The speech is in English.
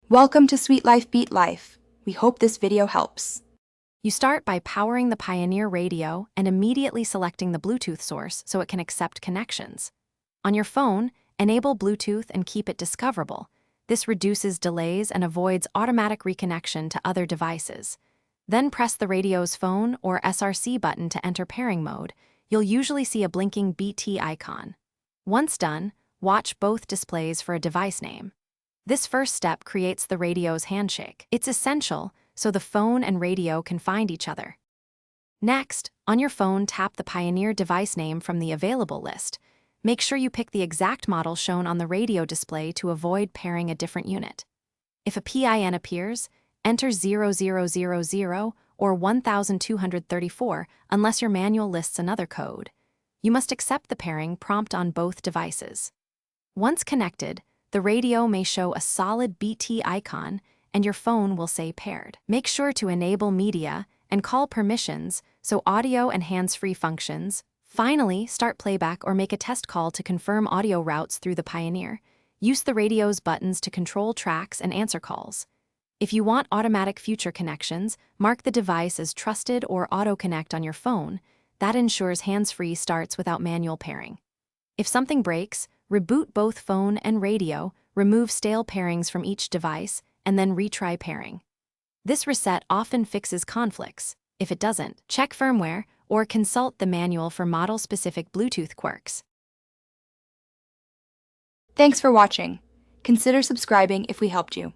Welcome to Sweet Life Beat Life. We hope this video helps. You start by powering the Pioneer radio and immediately selecting the Bluetooth source so it can accept connections. On your phone, enable Bluetooth and keep it discoverable. This reduces delays and avoids automatic reconnection to other devices. Then press the radio's phone or SRC button to enter pairing mode. You'll usually see a blinking BT icon. Once done, watch both displays for a device name. This first step creates the radio's handshake. It's essential so the phone and radio can find each other. Next, on your phone, tap the Pioneer device name from the available list. Make sure you pick the exact model shown on the radio display to avoid pairing a different unit. If a PIN appears, enter 0000 or 1234 unless your manual lists another code. You must accept the pairing prompt on both devices. Once connected, the radio may show a solid BT icon and your phone will say paired. Make sure to enable media and call permissions so audio and hands-free functions. Finally, start playback or make a test call to confirm audio routes through the Pioneer. Use the radio's buttons to control tracks and answer calls. If you want automatic future connections, mark the device as trusted or auto-connect on your phone. That ensures hands-free starts without manual pairing. If something breaks, reboot both phone and radio, remove stale pairings from each device, and then retry pairing. This reset often fixes conflicts. If it doesn't, check firmware or consult the manual for model-specific Bluetooth quirks. Thanks for watching. Consider subscribing if we helped you.